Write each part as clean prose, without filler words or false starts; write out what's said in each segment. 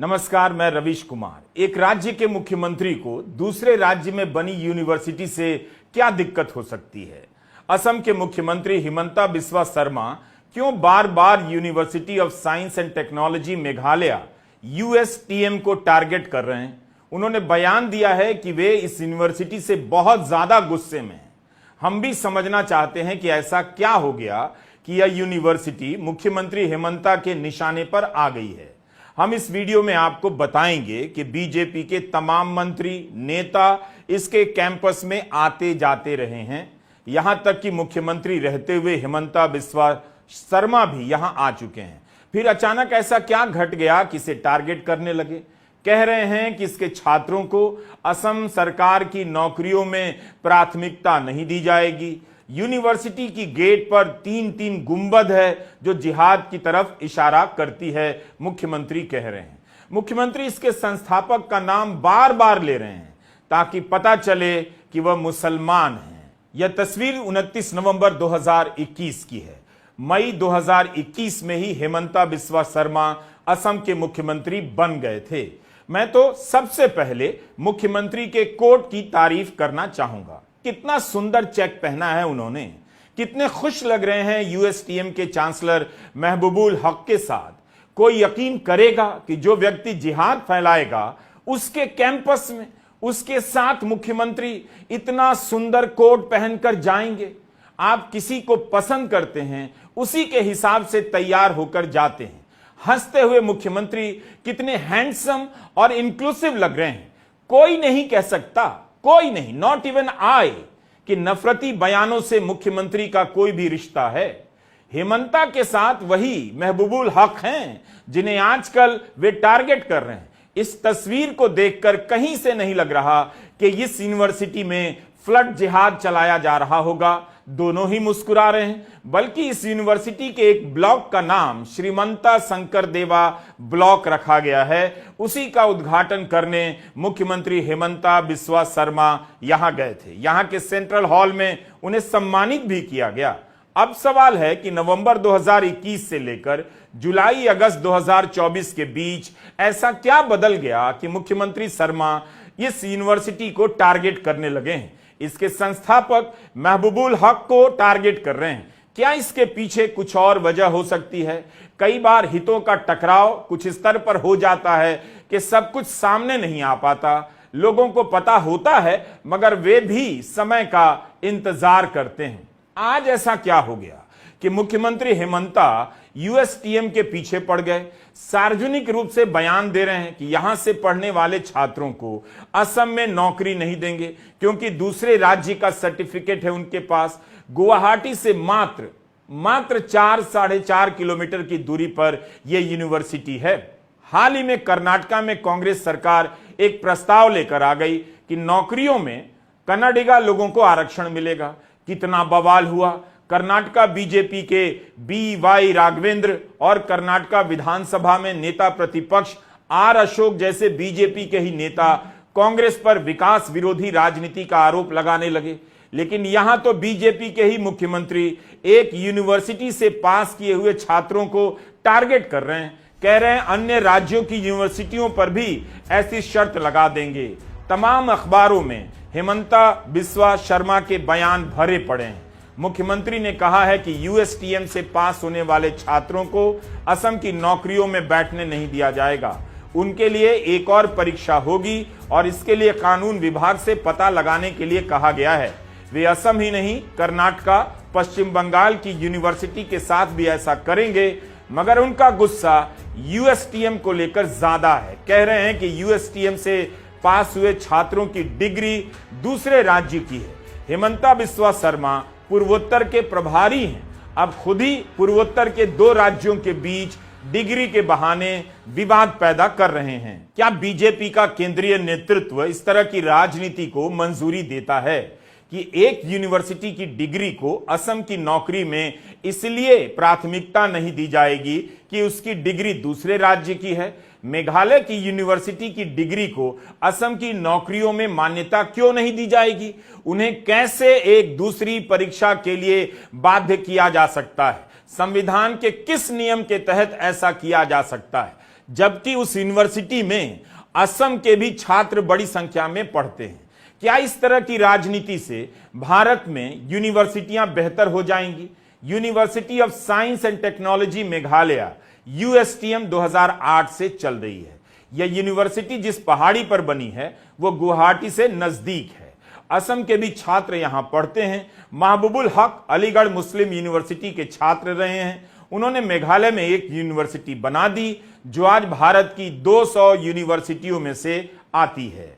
नमस्कार, मैं रवीश कुमार। एक राज्य के मुख्यमंत्री को दूसरे राज्य में बनी यूनिवर्सिटी से क्या दिक्कत हो सकती है? असम के मुख्यमंत्री हिमंता बिस्वा शर्मा क्यों बार बार university of science and technology Meghalaya USTM को टारगेट कर रहे हैं? उन्होंने बयान दिया है कि वे इस यूनिवर्सिटी से बहुत ज्यादा गुस्से में हैं। हम भी समझना चाहते हैं कि ऐसा क्या हो गया कि यह यूनिवर्सिटी मुख्यमंत्री हिमंता के निशाने पर आ गई है। हम इस वीडियो में आपको बताएंगे कि बीजेपी के तमाम मंत्री नेता इसके कैंपस में आते जाते रहे हैं। यहां तक कि मुख्यमंत्री रहते हुए हिमंता बिस्वा शर्मा भी यहां आ चुके हैं। फिर अचानक ऐसा क्या घट गया कि इसे टारगेट करने लगे? कह रहे हैं कि इसके छात्रों को असम सरकार की नौकरियों में प्राथमिकता नहीं दी जाएगी। यूनिवर्सिटी की गेट पर तीन गुंबद है जो जिहाद की तरफ इशारा करती है, मुख्यमंत्री कह रहे हैं। मुख्यमंत्री इसके संस्थापक का नाम बार बार ले रहे हैं ताकि पता चले कि वह मुसलमान हैं। यह तस्वीर 29 नवंबर 2021 की है। मई 2021 में ही हिमंता बिस्वा शर्मा असम के मुख्यमंत्री बन गए थे। मैं तो सबसे पहले मुख्यमंत्री के कोट की तारीफ करना चाहूंगा। कितना सुंदर चेक पहना है उन्होंने, कितने खुश लग रहे हैं यूएसटीएम के चांसलर महबूबुल हक के साथ। कोई यकीन करेगा कि जो व्यक्ति जिहाद फैलाएगा उसके कैंपस में उसके साथ मुख्यमंत्री इतना सुंदर कोट पहनकर जाएंगे? आप किसी को पसंद करते हैं, उसी के हिसाब से तैयार होकर जाते हैं। हंसते हुए मुख्यमंत्री कितने हैंडसम और इंक्लूसिव लग रहे हैं। कोई नहीं कह सकता, कोई नहीं, नॉट इवन आई, कि नफरती बयानों से मुख्यमंत्री का कोई भी रिश्ता है। हिमंता के साथ वही महबूबुल हक हैं जिन्हें आजकल वे टारगेट कर रहे हैं। इस तस्वीर को देखकर कहीं से नहीं लग रहा कि इस यूनिवर्सिटी में फ्लड जिहाद चलाया जा रहा होगा। दोनों ही मुस्कुरा रहे हैं, बल्कि इस यूनिवर्सिटी के एक ब्लॉक का नाम श्रीमंता शंकरदेवा ब्लॉक रखा गया है। उसी का उद्घाटन करने मुख्यमंत्री हिमंता बिस्वा शर्मा यहां गए थे। यहां के सेंट्रल हॉल में उन्हें सम्मानित भी किया गया। अब सवाल है कि नवंबर 2021 से लेकर जुलाई अगस्त 2024 के बीच ऐसा क्या बदल गया कि मुख्यमंत्री शर्मा इस यूनिवर्सिटी को टारगेट करने लगे हैं? इसके संस्थापक महबूबुल हक को टारगेट कर रहे हैं। क्या इसके पीछे कुछ और वजह हो सकती है? कई बार हितों का टकराव कुछ स्तर पर हो जाता है कि सब कुछ सामने नहीं आ पाता। लोगों को पता होता है मगर वे भी समय का इंतजार करते हैं। आज ऐसा क्या हो गया कि मुख्यमंत्री हिमंता यूएसटीएम के पीछे पड़ गए? सार्वजनिक रूप से बयान दे रहे हैं कि यहां से पढ़ने वाले छात्रों को असम में नौकरी नहीं देंगे क्योंकि दूसरे राज्य का सर्टिफिकेट है उनके पास। गुवाहाटी से मात्र 4-4.5 किलोमीटर की दूरी पर यह यूनिवर्सिटी है। हाल ही में कर्नाटका में कांग्रेस सरकार एक प्रस्ताव लेकर आ गई कि नौकरियों में कन्नडिगा लोगों को आरक्षण मिलेगा। कितना बवाल हुआ। कर्नाटका बीजेपी के BY राघवेंद्र और कर्नाटका विधानसभा में नेता प्रतिपक्ष R अशोक जैसे बीजेपी के ही नेता कांग्रेस पर विकास विरोधी राजनीति का आरोप लगाने लगे। लेकिन यहां तो बीजेपी के ही मुख्यमंत्री एक यूनिवर्सिटी से पास किए हुए छात्रों को टारगेट कर रहे हैं। कह रहे हैं अन्य राज्यों की यूनिवर्सिटियों पर भी ऐसी शर्त लगा देंगे। तमाम अखबारों में हिमंता बिस्वा शर्मा के बयान भरे पड़े हैं। मुख्यमंत्री ने कहा है कि यूएसटीएम से पास होने वाले छात्रों को असम की नौकरियों में बैठने नहीं दिया जाएगा। उनके लिए एक और परीक्षा होगी और इसके लिए कानून विभाग से पता लगाने के लिए कहा गया है। वे असम ही नहीं, कर्नाटका, पश्चिम बंगाल की यूनिवर्सिटी के साथ भी ऐसा करेंगे। मगर उनका गुस्सा यूएसटीएम को लेकर ज्यादा है। कह रहे हैं कि यूएसटीएम से पास हुए छात्रों की डिग्री दूसरे राज्य की है। हिमंता बिस्वा शर्मा पूर्वोत्तर के प्रभारी हैं। अब खुद ही पूर्वोत्तर के 2 राज्यों के बीच डिग्री के बहाने विवाद पैदा कर रहे हैं। क्या बीजेपी का केंद्रीय नेतृत्व इस तरह की राजनीति को मंजूरी देता है कि एक यूनिवर्सिटी की डिग्री को असम की नौकरी में इसलिए प्राथमिकता नहीं दी जाएगी कि उसकी डिग्री दूसरे राज्य की है? मेघालय की यूनिवर्सिटी की डिग्री को असम की नौकरियों में मान्यता क्यों नहीं दी जाएगी? उन्हें कैसे एक दूसरी परीक्षा के लिए बाध्य किया जा सकता है? संविधान के किस नियम के तहत ऐसा किया जा सकता है? जबकि उस यूनिवर्सिटी में असम के भी छात्र बड़ी संख्या में पढ़ते हैं। क्या इस तरह की राजनीति से भारत में यूनिवर्सिटियां बेहतर हो जाएंगी? University of science and technology Meghalaya USTM 2008 से चल रही है। यह यूनिवर्सिटी जिस पहाड़ी पर बनी है वो गुवाहाटी से नजदीक है। असम के भी छात्र यहां पढ़ते हैं। महबूबुल हक अलीगढ़ मुस्लिम यूनिवर्सिटी के छात्र रहे हैं। उन्होंने मेघालय में एक यूनिवर्सिटी बना दी जो आज भारत की 200 यूनिवर्सिटियों में से आती है।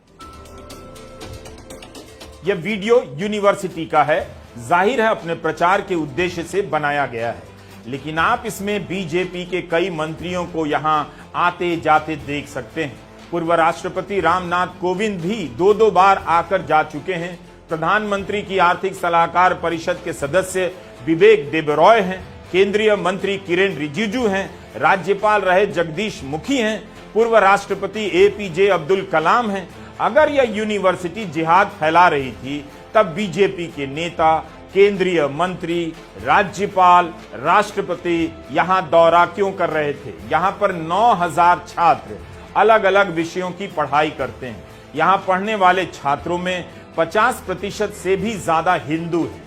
यह वीडियो यूनिवर्सिटी का है, जाहिर है अपने प्रचार के उद्देश्य से बनाया गया है, लेकिन आप इसमें बीजेपी के कई मंत्रियों को यहां आते जाते देख सकते हैं। पूर्व राष्ट्रपति रामनाथ कोविंद भी 2-2 बार आकर जा चुके हैं। प्रधानमंत्री की आर्थिक सलाहकार परिषद के सदस्य विवेक देबरॉय हैं। केंद्रीय मंत्री किरेन रिजिजू हैं। राज्यपाल रहे जगदीश मुखी हैं। पूर्व राष्ट्रपति APJ अब्दुल कलाम हैं। अगर यह यूनिवर्सिटी जिहाद फैला रही थी तब बीजेपी के नेता, केंद्रीय मंत्री, राज्यपाल, राष्ट्रपति यहां दौरा क्यों कर रहे थे? यहां पर 9000 छात्र अलग अलग विषयों की पढ़ाई करते हैं। यहां पढ़ने वाले छात्रों में 50% से भी ज्यादा हिंदू हैं,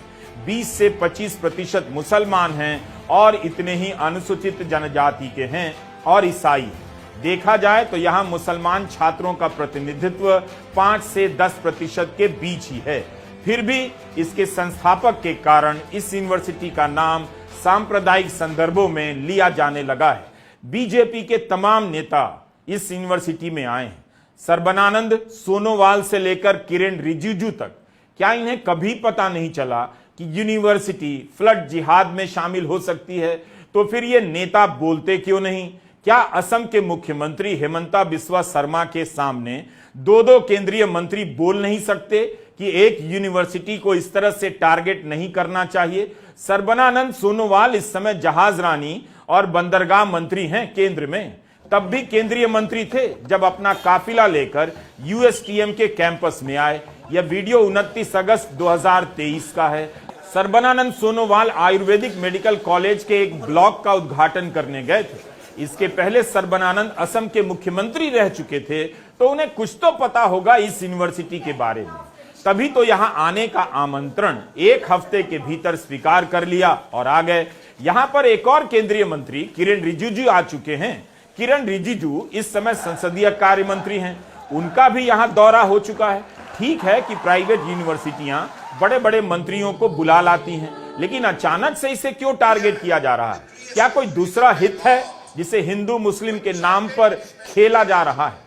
20 से 25% मुसलमान हैं और इतने ही अनुसूचित जनजाति के हैं और ईसाई हैं। देखा जाए तो यहां मुसलमान छात्रों का प्रतिनिधित्व 5 से 10% के बीच ही है। फिर भी इसके संस्थापक के कारण इस यूनिवर्सिटी का नाम सांप्रदायिक संदर्भों में लिया जाने लगा है। बीजेपी के तमाम नेता इस यूनिवर्सिटी में आए हैं, सर्बानंद सोनोवाल से लेकर किरेन रिजिजू तक। क्या इन्हें कभी पता नहीं चला कि यूनिवर्सिटी फ्लड जिहाद में शामिल हो सकती है? तो फिर ये नेता बोलते क्यों नहीं? क्या असम के मुख्यमंत्री हिमंता बिस्वा शर्मा के सामने 2-2 केंद्रीय मंत्री बोल नहीं सकते कि एक यूनिवर्सिटी को इस तरह से टारगेट नहीं करना चाहिए? सर्बानंद सोनोवाल इस समय जहाज रानी और बंदरगाह मंत्री हैं केंद्र में। तब भी केंद्रीय मंत्री थे जब अपना काफिला लेकर USTM के कैंपस में आए। यह वीडियो 29 अगस्त 2023 का है। सर्बानंद सोनोवाल आयुर्वेदिक मेडिकल कॉलेज के एक ब्लॉक का उद्घाटन करने गए थे। इसके पहले सर्बानंद असम के मुख्यमंत्री रह चुके थे, तो उन्हें कुछ तो पता होगा इस यूनिवर्सिटी के बारे में। तभी तो यहां आने का आमंत्रण 1 हफ्ते के भीतर स्वीकार कर लिया और आ गए। यहां पर एक और केंद्रीय मंत्री किरेन रिजिजू आ चुके हैं। किरेन रिजिजू इस समय संसदीय कार्य मंत्री हैं। उनका भी यहां दौरा हो चुका है। ठीक है कि प्राइवेट यूनिवर्सिटियां बड़े बड़े मंत्रियों को बुला लाती हैं, लेकिन अचानक से इसे क्यों टारगेट किया जा रहा है? क्या कोई दूसरा हित है जिसे हिंदू मुस्लिम के नाम पर खेला जा रहा है?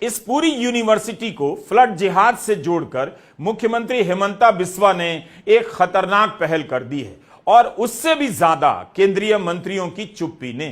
इस पूरी यूनिवर्सिटी को फ्लड जिहाद से जोड़कर मुख्यमंत्री हिमंता बिस्वा ने एक खतरनाक पहल कर दी है और उससे भी ज्यादा केंद्रीय मंत्रियों की चुप्पी ने।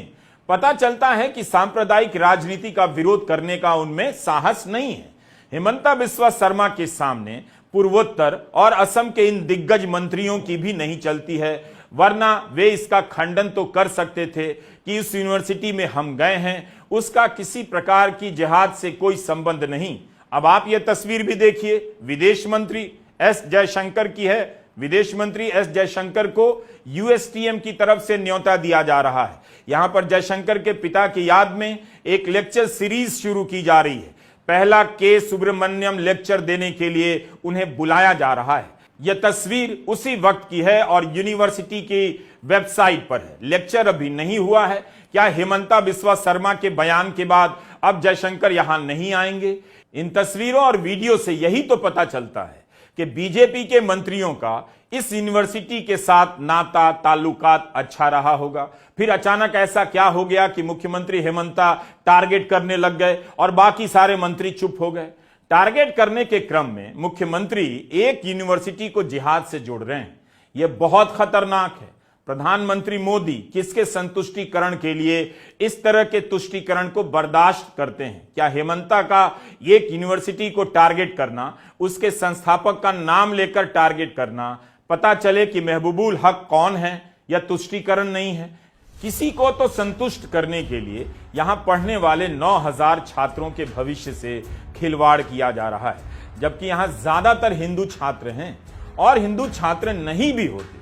पता चलता है कि सांप्रदायिक राजनीति का विरोध करने का उनमें साहस नहीं है। हिमंता बिस्वा शर्मा के सामने पूर्वोत्तर और असम के इन दिग्गज मंत्रियों की भी नहीं चलती है, वरना वे इसका खंडन तो कर सकते थे कि इस यूनिवर्सिटी में हम गए हैं, उसका किसी प्रकार की जिहाद से कोई संबंध नहीं। अब आप यह तस्वीर भी देखिए, विदेश मंत्री एस जयशंकर की है। विदेश मंत्री एस जयशंकर को USTM की तरफ से न्योता दिया जा रहा है। यहां पर जयशंकर के पिता की याद में एक लेक्चर सीरीज शुरू की जा रही है। पहला के सुब्रमण्यम लेक्चर देने के लिए उन्हें बुलाया जा रहा है। यह तस्वीर उसी वक्त की है और यूनिवर्सिटी की वेबसाइट पर है। लेक्चर अभी नहीं हुआ है। क्या हिमंता बिस्वा शर्मा के बयान के बाद अब जयशंकर यहां नहीं आएंगे? इन तस्वीरों और वीडियो से यही तो पता चलता है कि बीजेपी के मंत्रियों का इस यूनिवर्सिटी के साथ नाता ताल्लुकात अच्छा रहा होगा। फिर अचानक ऐसा क्या हो गया कि मुख्यमंत्री हिमंता टारगेट करने लग गए और बाकी सारे मंत्री चुप हो गए? टारगेट करने के क्रम में मुख्यमंत्री एक यूनिवर्सिटी को जिहाद से जोड़ रहे हैं। यह बहुत खतरनाक है। प्रधानमंत्री मोदी किसके संतुष्टिकरण के लिए इस तरह के तुष्टिकरण को बर्दाश्त करते हैं? क्या हिमंता का एक यूनिवर्सिटी को टारगेट करना, उसके संस्थापक का नाम लेकर टारगेट करना, पता चले कि महबूबुल हक कौन है, यह तुष्टिकरण नहीं है? किसी को तो संतुष्ट करने के लिए यहां पढ़ने वाले 9000 छात्रों के भविष्य से खिलवाड़ किया जा रहा है, जबकि यहां ज्यादातर हिंदू छात्र हैं और हिंदू छात्र नहीं भी होते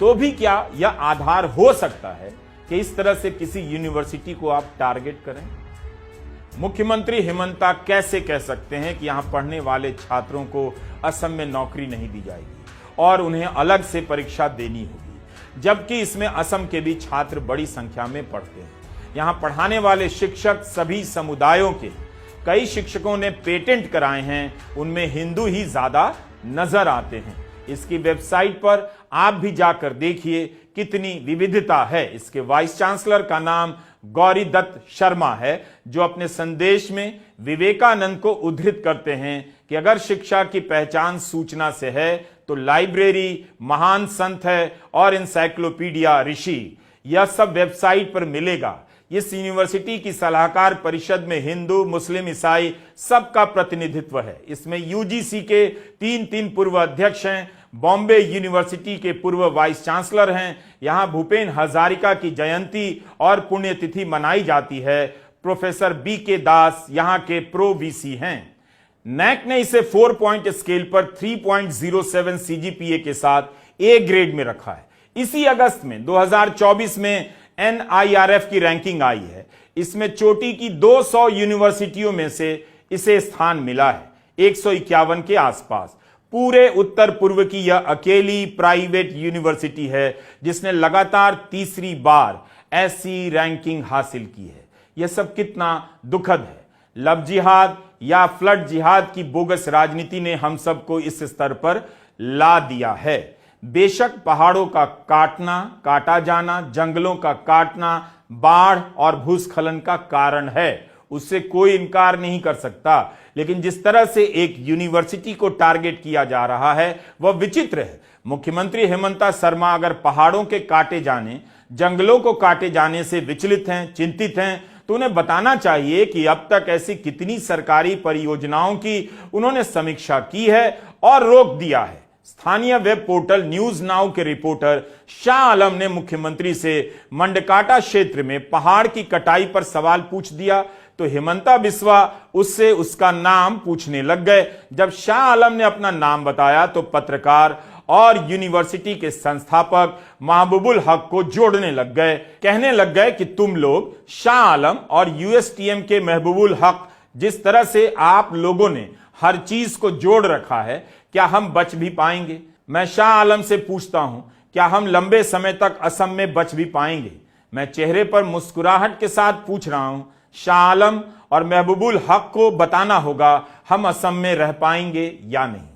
तो भी क्या यह आधार हो सकता है कि इस तरह से किसी यूनिवर्सिटी को आप टारगेट करें? मुख्यमंत्री हिमंता कैसे कह सकते हैं कि यहां पढ़ने वाले छात्रों को असम में नौकरी नहीं दी जाएगी और उन्हें अलग से परीक्षा देनी होगी, जबकि इसमें असम के भी छात्र बड़ी संख्या में पढ़ते हैं। यहां पढ़ाने वाले शिक्षक सभी समुदायों के, कई शिक्षकों ने पेटेंट कराए हैं, उनमें हिंदू ही ज्यादा नजर आते हैं। इसकी वेबसाइट पर आप भी जाकर देखिए कितनी विविधता है। इसके वाइस चांसलर का नाम गौरी दत्त शर्मा है, जो अपने संदेश में विवेकानंद को उद्धृत करते हैं कि अगर शिक्षा की पहचान सूचना से है तो लाइब्रेरी महान संत है और एनसाइक्लोपीडिया ऋषि, यह सब वेबसाइट पर मिलेगा। इस यूनिवर्सिटी की सलाहकार परिषद में हिंदू, मुस्लिम, ईसाई सबका प्रतिनिधित्व है। इसमें यूजीसी के तीन पूर्व अध्यक्ष हैं, बॉम्बे यूनिवर्सिटी के पूर्व वाइस चांसलर हैं। यहां भूपेन हजारिका की जयंती और पुण्यतिथि मनाई जाती है। प्रोफेसर BK दास यहां के प्रो वीसी हैं। नैक ने इसे 4 पॉइंट स्केल पर 3.07 CGPA के साथ A ग्रेड में रखा है। इसी अगस्त में 2024 में NIRF की रैंकिंग आई है। इसमें चोटी की 200 यूनिवर्सिटियों में से इसे स्थान मिला है, 151 के आसपास। पूरे उत्तर पूर्व की यह अकेली प्राइवेट यूनिवर्सिटी है जिसने लगातार तीसरी बार ऐसी रैंकिंग हासिल की है। यह सब कितना दुखद है। लव जिहाद या फ्लड जिहाद की बोगस राजनीति ने हम सबको इस स्तर पर ला दिया है। बेशक पहाड़ों का काटा जाना, जंगलों का काटना बाढ़ और भूस्खलन का कारण है, उससे कोई इनकार नहीं कर सकता। लेकिन जिस तरह से एक यूनिवर्सिटी को टारगेट किया जा रहा है वह विचित्र है। मुख्यमंत्री हेमंता शर्मा अगर पहाड़ों के काटे जाने, जंगलों को काटे जाने से विचलित हैं, चिंतित हैं, तो उन्हें बताना चाहिए कि अब तक ऐसी कितनी सरकारी परियोजनाओं की उन्होंने समीक्षा की है और रोक दिया है। स्थानीय वेब पोर्टल न्यूज नाउ के रिपोर्टर शाह आलम ने मुख्यमंत्री से मंडकाटा क्षेत्र में पहाड़ की कटाई पर सवाल पूछ दिया तो हेमंता बिस्वा उससे उसका नाम पूछने लग गए। जब शाह आलम ने अपना नाम बताया तो पत्रकार और यूनिवर्सिटी के संस्थापक महबूबुल हक को जोड़ने लग गए, कहने लग गए कि तुम लोग शाह आलम और USTM के महबूबुल हक, जिस तरह से आप लोगों ने हर चीज को जोड़ रखा है, क्या हम बच भी पाएंगे? मैं शाह आलम से पूछता हूं, क्या हम लंबे समय तक असम में बच भी पाएंगे? मैं चेहरे पर मुस्कुराहट के साथ पूछ रहा हूं, शाह आलम और महबूबुल हक को बताना होगा हम असम में रह पाएंगे या नहीं।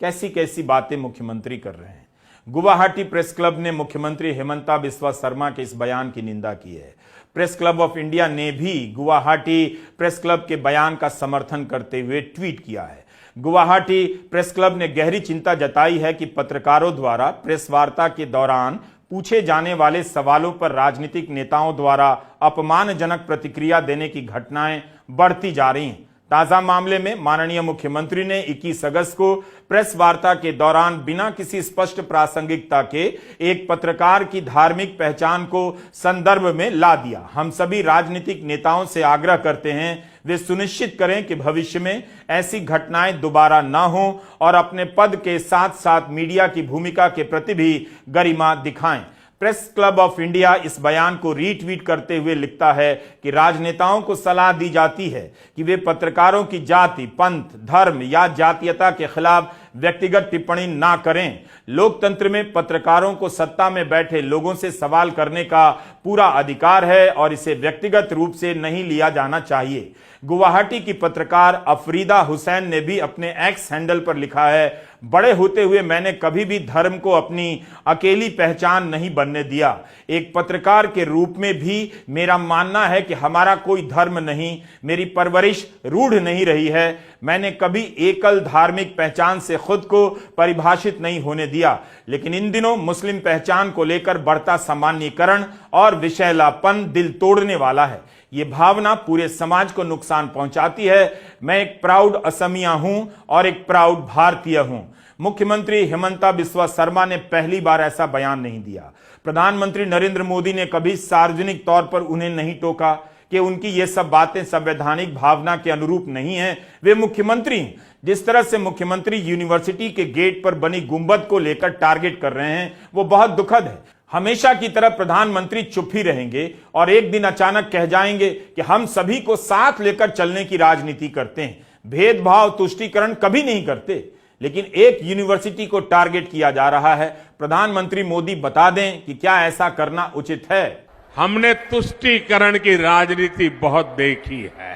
कैसी कैसी बातें मुख्यमंत्री कर रहे हैं। गुवाहाटी प्रेस क्लब ने मुख्यमंत्री हेमंता बिस्वा शर्मा के इस बयान की निंदा की है। प्रेस क्लब ऑफ इंडिया ने भी गुवाहाटी प्रेस क्लब के बयान का समर्थन करते हुए ट्वीट किया है। गुवाहाटी प्रेस क्लब ने गहरी चिंता जताई है कि पत्रकारों द्वारा प्रेस वार्ता के दौरान पूछे जाने वाले सवालों पर राजनीतिक नेताओं द्वारा अपमानजनक प्रतिक्रिया देने की घटनाएं बढ़ती जा रही हैं। ताजा मामले में माननीय मुख्यमंत्री ने 21 अगस्त को प्रेस वार्ता के दौरान बिना किसी स्पष्ट प्रासंगिकता के एक पत्रकार की धार्मिक पहचान को संदर्भ में ला दिया। हम सभी राजनीतिक नेताओं से आग्रह करते हैं वे सुनिश्चित करें कि भविष्य में ऐसी घटनाएं दोबारा न हो और अपने पद के साथ साथ मीडिया की भूमिका के प्रति भी गरिमा दिखाएं। प्रेस क्लब ऑफ इंडिया इस बयान को रीट्वीट करते हुए लिखता है कि राजनेताओं को सलाह दी जाती है कि वे पत्रकारों की जाति, पंथ, धर्म या जातीयता के खिलाफ व्यक्तिगत टिप्पणी ना करें। लोकतंत्र में पत्रकारों को सत्ता में बैठे लोगों से सवाल करने का पूरा अधिकार है और इसे व्यक्तिगत रूप से नहीं लिया जाना चाहिए। गुवाहाटी की पत्रकार अफरीदा हुसैन ने भी अपने एक्स हैंडल पर लिखा है, बड़े होते हुए मैंने कभी भी धर्म को अपनी अकेली पहचान नहीं बनने दिया। एक पत्रकार के रूप में भी मेरा मानना है कि हमारा कोई धर्म नहीं, मेरी परवरिश रूढ़ नहीं रही है। मैंने कभी एकल धार्मिक पहचान से खुद को परिभाषित नहीं होने दिया। लेकिन इन दिनों मुस्लिम पहचान को लेकर बढ़ता सामान्यीकरण और विषैलापन दिल तोड़ने वाला है। ये भावना पूरे समाज को नुकसान पहुंचाती है। मैं एक प्राउड असमिया हूं और एक प्राउड भारतीय हूं। मुख्यमंत्री हेमंता बिस्वा शर्मा ने पहली बार ऐसा बयान नहीं दिया। प्रधानमंत्री नरेंद्र मोदी ने कभी सार्वजनिक तौर पर उन्हें नहीं टोका कि उनकी ये सब बातें संवैधानिक भावना के अनुरूप नहीं है। वे मुख्यमंत्री हैं। जिस तरह से मुख्यमंत्री यूनिवर्सिटी के गेट पर बनी गुंबद को लेकर टारगेट कर रहे हैं वो बहुत दुखद है। हमेशा की तरह प्रधानमंत्री चुप ही रहेंगे और एक दिन अचानक कह जाएंगे कि हम सभी को साथ लेकर चलने की राजनीति करते हैं, भेदभाव तुष्टीकरण कभी नहीं करते। लेकिन एक यूनिवर्सिटी को टारगेट किया जा रहा है। प्रधानमंत्री मोदी बता दें कि क्या ऐसा करना उचित है। हमने तुष्टीकरण की राजनीति बहुत देखी है।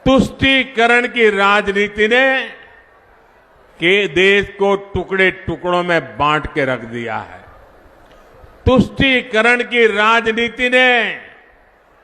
तुष्टीकरण की राजनीति ने के देश को टुकड़े टुकड़ों में बांट के रख दिया है। तुष्टीकरण की राजनीति ने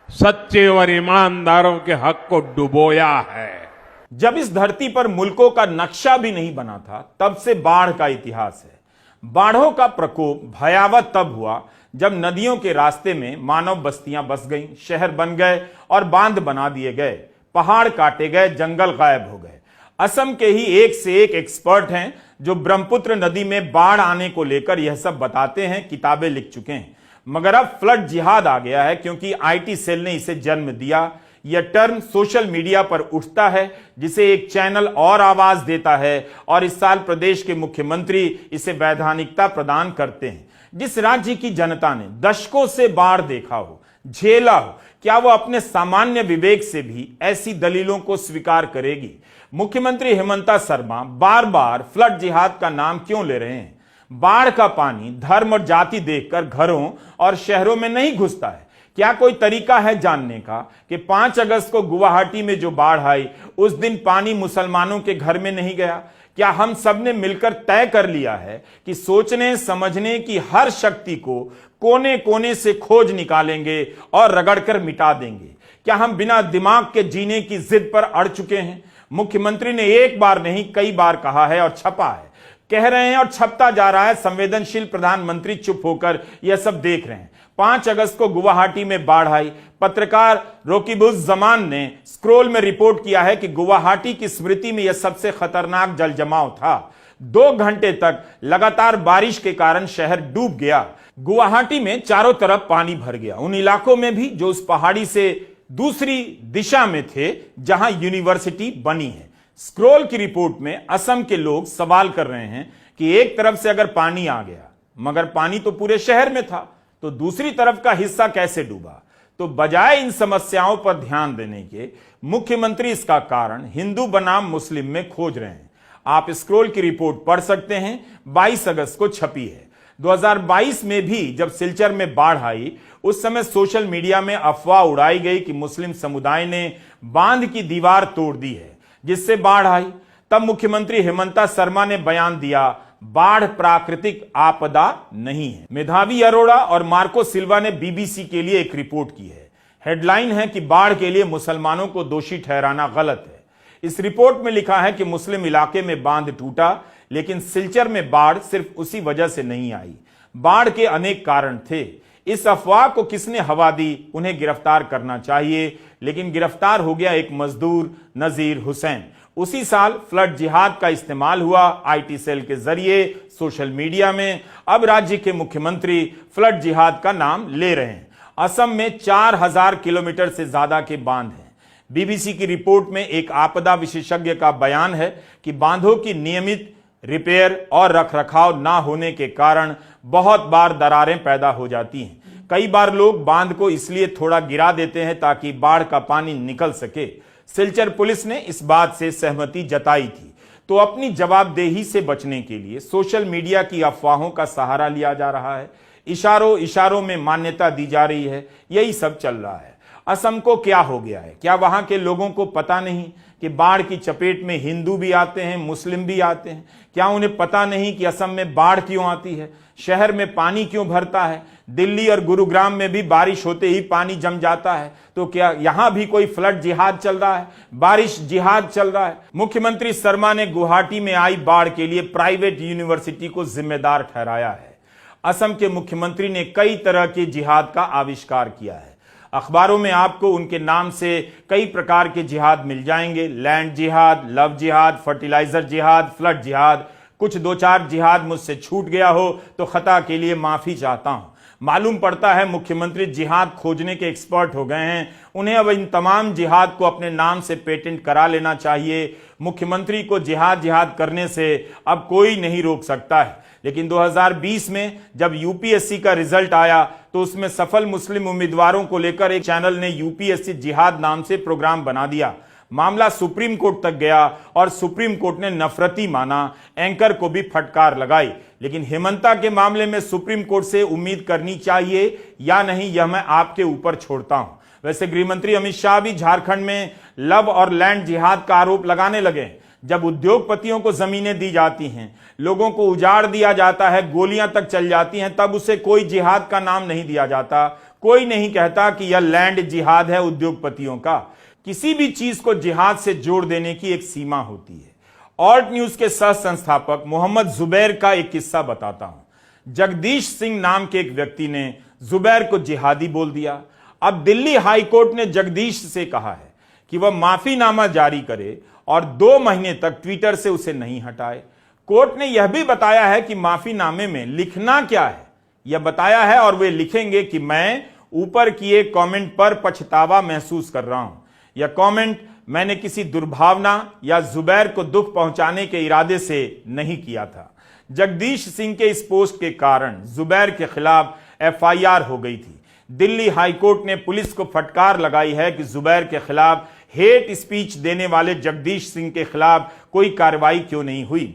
सच्चे और ईमानदारों के हक को डुबोया है। जब इस धरती पर मुल्कों का नक्शा भी नहीं बना था तब से बाढ़ का इतिहास है। बाढ़ों का प्रकोप भयावह तब हुआ जब नदियों के रास्ते में मानव बस्तियां बस गईं, शहर बन गए और बांध बना दिए गए, पहाड़ काटे गए, जंगल गायब हो गए। असम के ही एक से एक एक्सपर्ट हैं जो ब्रह्मपुत्र नदी में बाढ़ आने को लेकर यह सब बताते हैं, किताबें लिख चुके हैं। मगर अब फ्लड जिहाद आ गया है क्योंकि आईटी सेल ने इसे जन्म दिया। यह टर्म सोशल मीडिया पर उठता है जिसे एक चैनल और आवाज देता है और इस साल प्रदेश के मुख्यमंत्री इसे वैधानिकता प्रदान करते हैं। जिस राज्य की जनता ने दशकों से बाढ़ देखा हो, झेला हो, क्या वो अपने सामान्य विवेक से भी ऐसी दलीलों को स्वीकार करेगी? मुख्यमंत्री हिमंता शर्मा बार बार फ्लड जिहाद का नाम क्यों ले रहे हैं? बाढ़ का पानी धर्म और जाति देखकर घरों और शहरों में नहीं घुसता है। क्या कोई तरीका है जानने का कि 5 अगस्त को गुवाहाटी में जो बाढ़ आई उस दिन पानी मुसलमानों के घर में नहीं गया? क्या हम सब ने मिलकर तय कर लिया है कि सोचने समझने की हर शक्ति को कोने कोने से खोज निकालेंगे और रगड़कर मिटा देंगे? क्या हम बिना दिमाग के जीने की जिद पर अड़ चुके हैं? मुख्यमंत्री ने एक बार नहीं कई बार कहा है और छपा है, कह रहे हैं और छपता जा रहा है। संवेदनशील प्रधानमंत्री चुप होकर यह सब देख रहे हैं। 5 अगस्त को गुवाहाटी में बाढ़ आई। पत्रकार रोकिबुज़-जमान ने स्क्रोल में रिपोर्ट किया है कि गुवाहाटी की स्मृति में यह सबसे खतरनाक जल जमाव था। 2 घंटे तक लगातार बारिश के कारण शहर डूब गया। गुवाहाटी में चारों तरफ पानी भर गया, उन इलाकों में भी जो उस पहाड़ी से दूसरी दिशा में थे जहां यूनिवर्सिटी बनी है। स्क्रोल की रिपोर्ट में असम के लोग सवाल कर रहे हैं कि एक तरफ से अगर पानी आ गया, मगर पानी तो पूरे शहर में था, तो दूसरी तरफ का हिस्सा कैसे डूबा? तो बजाय इन समस्याओं पर ध्यान देने के मुख्यमंत्री इसका कारण हिंदू बनाम मुस्लिम में खोज रहे हैं। आप स्क्रोल की रिपोर्ट पढ़ सकते हैं, 22 अगस्त को छपी है। 2022 में भी जब सिलचर में बाढ़ आई उस समय सोशल मीडिया में अफवाह उड़ाई गई कि मुस्लिम समुदाय ने बांध की दीवार तोड़ दी है जिससे बाढ़ आई। तब मुख्यमंत्री हिमंता शर्मा ने बयान दिया, बाढ़ प्राकृतिक आपदा नहीं है। मेधावी अरोड़ा और मार्को सिल्वा ने बीबीसी के लिए एक रिपोर्ट की है। हेडलाइन है कि बाढ़ के लिए मुसलमानों को दोषी ठहराना गलत है। इस रिपोर्ट में लिखा है कि मुस्लिम इलाके में बांध टूटा, लेकिन सिलचर में बाढ़ सिर्फ उसी वजह से नहीं आई। बाढ़ के अनेक कारण थे। इस अफवाह को किसने हवा दी? उन्हें गिरफ्तार करना चाहिए, लेकिन गिरफ्तार हो गया एक मजदूर नजीर हुसैन। उसी साल फ्लड जिहाद का इस्तेमाल हुआ आईटी सेल के जरिए सोशल मीडिया में। अब राज्य के मुख्यमंत्री फ्लड जिहाद का नाम ले रहे हैं। असम में 4000 किलोमीटर से ज्यादा के बांध हैं। बीबीसी की रिपोर्ट में एक आपदा विशेषज्ञ का बयान है कि बांधों की नियमित रिपेयर और रखरखाव ना होने के कारण बहुत बार दरारें पैदा हो जाती हैं। कई बार लोग बांध को इसलिए थोड़ा गिरा देते हैं ताकि बाढ़ का पानी निकल सके। सिलचर पुलिस ने इस बात से सहमति जताई थी। तो अपनी जवाबदेही से बचने के लिए सोशल मीडिया की अफवाहों का सहारा लिया जा रहा है। इशारों इशारों में मान्यता दी जा रही है। यही सब चल रहा है। असम को क्या हो गया है? क्या वहां के लोगों को पता नहीं कि बाढ़ की चपेट में हिंदू भी आते हैं, मुस्लिम भी आते हैं? क्या उन्हें पता नहीं कि असम में बाढ़ क्यों आती है, शहर में पानी क्यों भरता है? दिल्ली और गुरुग्राम में भी बारिश होते ही पानी जम जाता है। तो क्या यहां भी कोई फ्लड जिहाद चल रहा है, बारिश जिहाद चल रहा है? मुख्यमंत्री शर्मा ने गुवाहाटी में आई बाढ़ के लिए प्राइवेट यूनिवर्सिटी को जिम्मेदार ठहराया है। असम के मुख्यमंत्री ने कई तरह के जिहाद का आविष्कार किया है। अखबारों में आपको उनके नाम से कई प्रकार के जिहाद मिल जाएंगे। लैंड जिहाद, लव जिहाद, फर्टिलाइजर जिहाद, फ्लड जिहाद। कुछ 2-4 जिहाद मुझसे छूट गया हो तो खता के लिए माफी चाहता हूं। मालूम पड़ता है मुख्यमंत्री जिहाद खोजने के एक्सपर्ट हो गए हैं। उन्हें अब इन तमाम जिहाद को अपने नाम से पेटेंट करा लेना चाहिए। मुख्यमंत्री को जिहाद करने से अब कोई नहीं रोक सकता है। लेकिन 2020 में जब यूपीएससी का रिजल्ट आया तो उसमें सफल मुस्लिम उम्मीदवारों को लेकर एक चैनल ने यूपीएससी जिहाद नाम से प्रोग्राम बना दिया। मामला सुप्रीम कोर्ट तक गया और सुप्रीम कोर्ट ने नफरती माना, एंकर को भी फटकार लगाई। लेकिन हेमंता के मामले में सुप्रीम कोर्ट से उम्मीद करनी चाहिए या नहीं, यह मैं आपके ऊपर छोड़ता हूं। वैसे गृहमंत्री अमित शाह भी झारखंड में लव और लैंड जिहाद का आरोप लगाने लगे। जब उद्योगपतियों को जमीनें दी जाती हैं, लोगों को उजाड़ दिया जाता है, गोलियां तक चल जाती हैं, तब उसे कोई जिहाद का नाम नहीं दिया जाता। कोई नहीं कहता कि यह लैंड जिहाद है उद्योगपतियों का। किसी भी चीज को जिहाद से जोड़ देने की एक सीमा होती है। ऑल्ट न्यूज के सह संस्थापक मोहम्मद जुबैर का एक किस्सा बताता हूं। जगदीश सिंह नाम के एक व्यक्ति ने जुबैर को जिहादी बोल दिया। अब दिल्ली हाईकोर्ट ने जगदीश से कहा है कि वह माफीनामा जारी करे और 2 महीने तक ट्विटर से उसे नहीं हटाए। कोर्ट ने यह भी बताया है कि माफीनामे में लिखना क्या है, यह बताया है और वे लिखेंगे कि मैं ऊपर किए कमेंट पर पछतावा महसूस कर रहा हूं। यह कमेंट मैंने किसी दुर्भावना या जुबैर को दुख पहुंचाने के इरादे से नहीं किया था। जगदीश सिंह के इस पोस्ट के कारण जुबैर के खिलाफ एफआईआर हो गई थी। दिल्ली हाईकोर्ट ने पुलिस को फटकार लगाई है कि जुबैर के खिलाफ हेट स्पीच देने वाले जगदीश सिंह के खिलाफ कोई कार्रवाई क्यों नहीं हुई।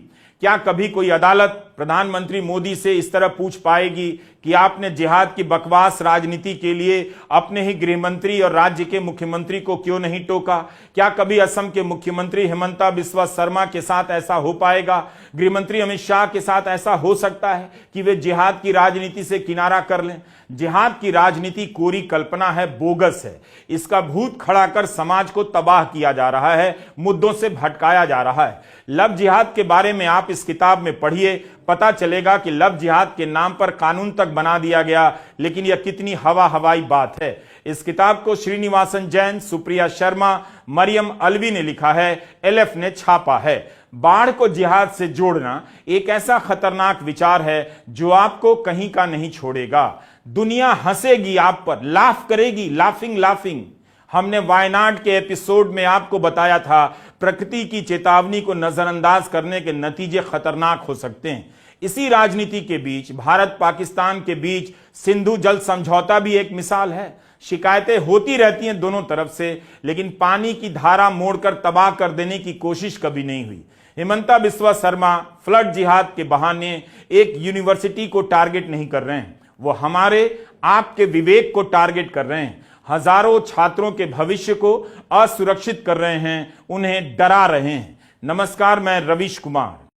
क्या कभी कोई अदालत प्रधानमंत्री मोदी से इस तरह पूछ पाएगी कि आपने जिहाद की बकवास राजनीति के लिए अपने ही गृहमंत्री और राज्य के मुख्यमंत्री को क्यों नहीं टोका? क्या कभी असम के मुख्यमंत्री हिमंता बिस्वा शर्मा के साथ ऐसा हो पाएगा? गृहमंत्री अमित शाह के साथ ऐसा हो सकता है कि वे जिहाद की राजनीति से किनारा कर लें? जिहाद की राजनीति कोरी कल्पना है, बोगस है। इसका भूत खड़ा कर समाज को तबाह किया जा रहा है, मुद्दों से भटकाया जा रहा है। लव जिहाद के बारे में आप इस किताब में पढ़िए, पता चलेगा कि लव जिहाद के नाम पर कानून तक बना दिया गया, लेकिन यह कितनी हवाई बात है। इस किताब को श्रीनिवासन जैन, सुप्रिया शर्मा, मरियम अलवी ने लिखा है, एलएफ ने छापा है। बाढ़ को जिहाद से जोड़ना एक ऐसा खतरनाक विचार है जो आपको कहीं का नहीं छोड़ेगा। दुनिया हंसेगी आप पर, लाफ करेगी, लाफिंग। हमने वायनाड के एपिसोड में आपको बताया था, प्रकृति की चेतावनी को नजरअंदाज करने के नतीजे खतरनाक हो सकते हैं। इसी राजनीति के बीच भारत पाकिस्तान के बीच सिंधु जल समझौता भी एक मिसाल है। शिकायतें होती रहती हैं दोनों तरफ से, लेकिन पानी की धारा मोड़कर तबाह कर देने की कोशिश कभी नहीं हुई। हिमंता बिस्वा शर्मा फ्लड जिहाद के बहाने एक यूनिवर्सिटी को टारगेट नहीं कर रहे हैं, वो हमारे आपके विवेक को टारगेट कर रहे हैं। हजारों छात्रों के भविष्य को असुरक्षित कर रहे हैं, उन्हें डरा रहे हैं। नमस्कार, मैं रवीश कुमार।